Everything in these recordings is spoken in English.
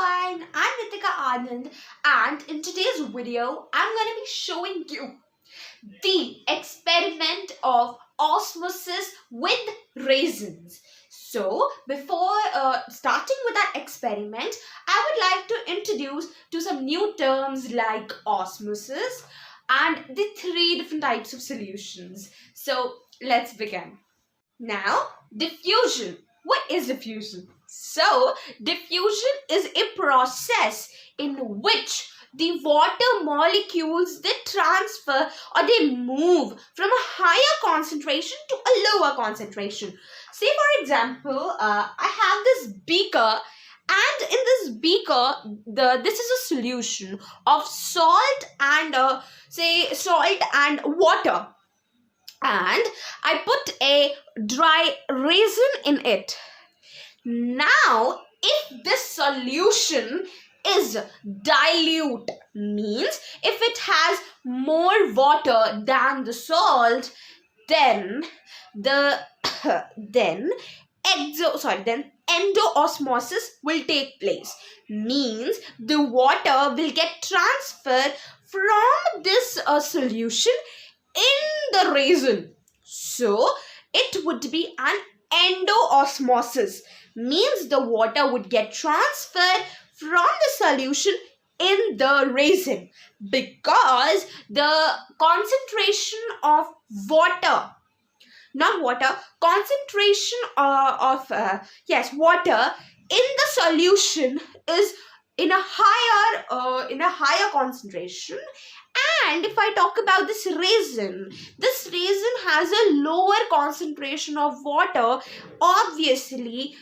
everyone, I'm Nitika Anand, and in today's video I'm going to be showing you the experiment of osmosis with raisins. So before starting with that experiment, I would like to introduce to some new terms like osmosis and the three different types of solutions. So let's begin. Now, diffusion. What is diffusion? So, diffusion is a process in which the water molecules they transfer or they move from a higher concentration to a lower concentration. Say for example, I have this beaker, and in this beaker, this is a solution of salt and salt and water, and I put a dry raisin in it. Now, if this solution is dilute, means if it has more water than the salt, then the then endoosmosis will take place. Means the water will get transferred from this solution in the raisin. So it would be an endoosmosis. Means the water would get transferred from the solution in the raisin, because the concentration of water, concentration of water in the solution is in a higher concentration. And if I talk about this raisin has a lower concentration of water. Obviously,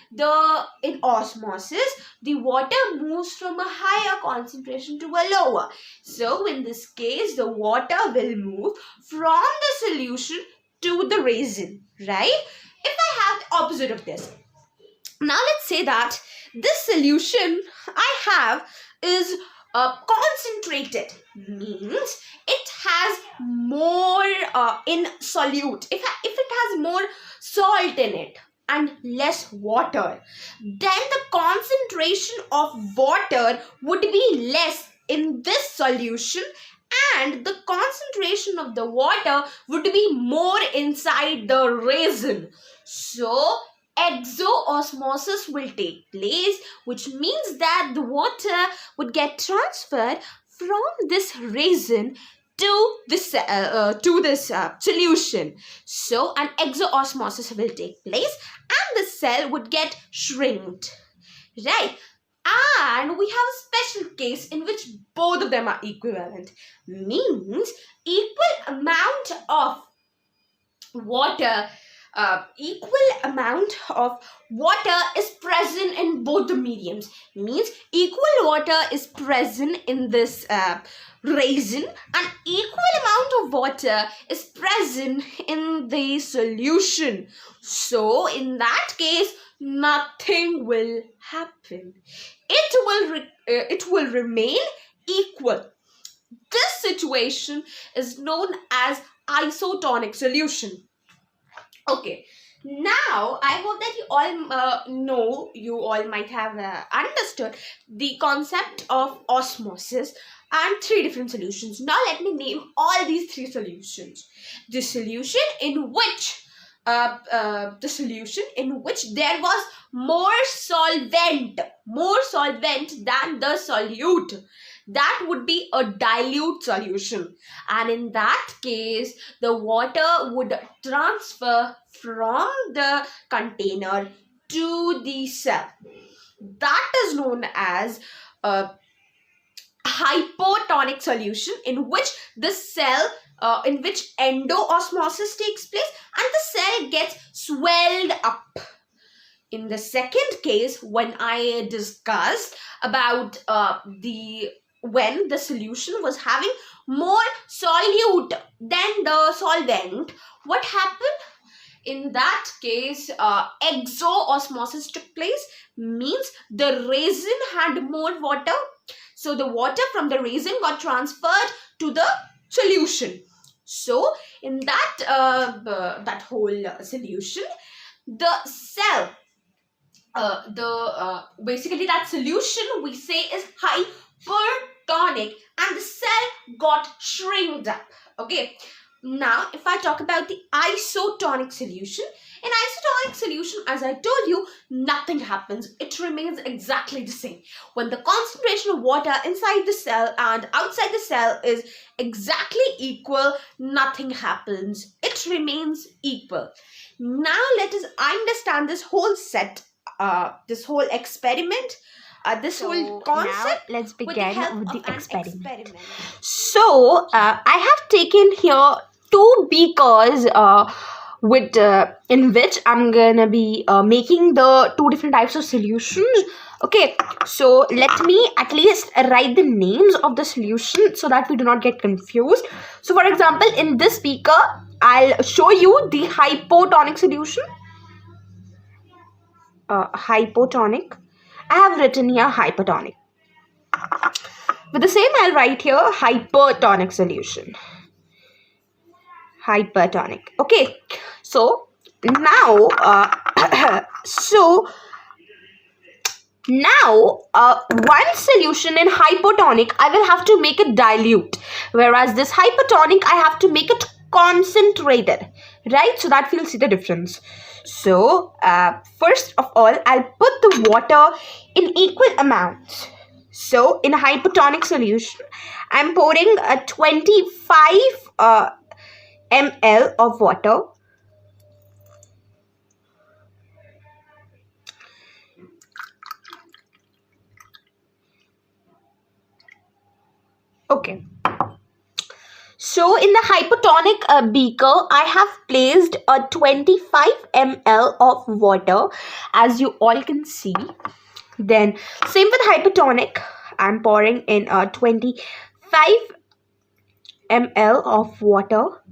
in osmosis, the water moves from a higher concentration to a lower. So in this case, the water will move from the solution to the raisin, right? If I have the opposite of this, now let's say that this solution I have is concentrated, means it has more in solute. If it has more salt in it and less water, then the concentration of water would be less in this solution, and the concentration of the water would be more inside the raisin. So exoosmosis will take place, which means that the water would get transferred from this raisin to this solution. So an exoosmosis will take place and the cell would get shrinked, right? And we have a special case in which both of them are equivalent. Means equal amount of water is present in both the mediums. Means equal water is present in this raisin, and equal amount of water is present in the solution. So in that case, nothing will happen. It will remain equal. This situation is known as isotonic solution. Okay, now I hope that you all might have understood the concept of osmosis and three different solutions. Now let me name all these three solutions. The solution in which there was more solvent than the solute, that would be a dilute solution, and in that case the water would transfer from the container to the cell. That is known as a hypotonic solution, in which the cell in which endoosmosis takes place and the cell gets swelled up. In the second case, when I discussed about when the solution was having more solute than the solvent, what happened? In that case, exoosmosis took place. Means the raisin had more water, so the water from the raisin got transferred to the solution. So in that whole solution, the cell basically that solution we say is hypertonic, and the cell got shrinked up. Okay, now if I talk about the isotonic solution, in isotonic solution, as I told you, nothing happens. It remains exactly the same. When the concentration of water inside the cell and outside the cell is exactly equal, nothing happens. It remains equal. Now let us understand this whole this whole experiment, this whole concept. Now let's begin with the an experiment. So I have taken here 2 beakers with in which I'm gonna be making the 2 different types of solutions. Okay, so let me at least write the names of the solution so that we do not get confused. So for example, in this beaker, I'll show you the hypotonic solution. Hypotonic. I have written here hypertonic. With the same, I'll write here hypertonic solution. Hypertonic. Okay. So now, one solution in hypotonic, I will have to make it dilute, whereas this hypertonic, I have to make it concentrated, right? So that we'll see the difference. So first of all, I'll put the water in equal amounts. So in a hypertonic solution, I'm pouring a 25 ml of water. Okay. So in the hypotonic beaker, I have placed a 25 ml of water, as you all can see. Then same with hypertonic, I'm pouring in a 25 ml of water.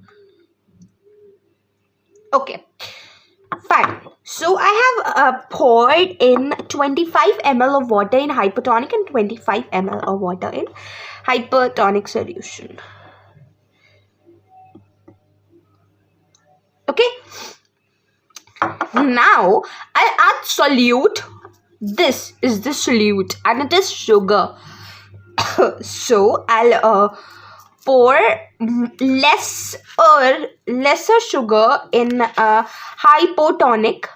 Okay, fine. So I have poured in 25 ml of water in hypertonic and 25 ml of water in hypertonic solution. Okay, now I'll add solute. This is the solute and it is sugar. So I'll pour lesser sugar in hypotonic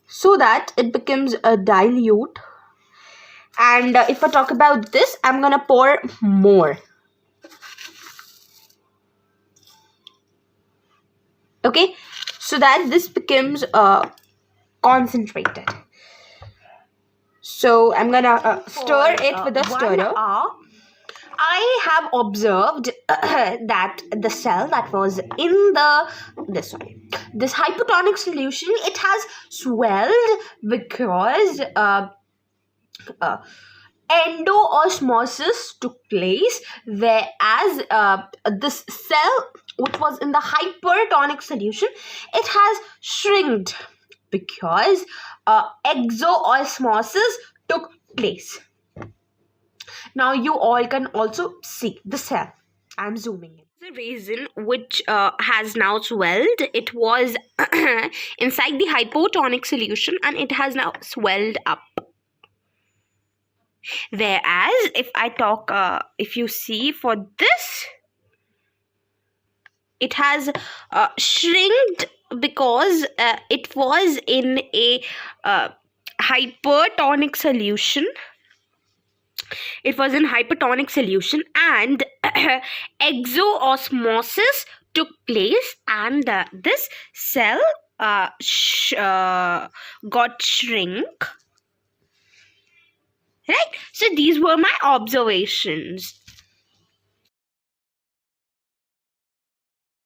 so that it becomes a dilute. And if I talk about this, I'm gonna pour more. Okay, so that this becomes concentrated. So I'm gonna stir it with a stirrer. I have observed that the cell that was in this hypotonic solution, it has swelled because endo-osmosis took place, whereas this cell which was in the hypertonic solution, it has shrinked because exo-osmosis took place. Now you all can also see the cell. I'm zooming in. The raisin which has now swelled, it was inside the hypotonic solution and it has now swelled up. Whereas if I talk, if you see for this, it has shrinked because it was in a hypertonic solution. It was in hypertonic solution and exo-osmosis took place and this cell got shrink. Right? So these were my observations.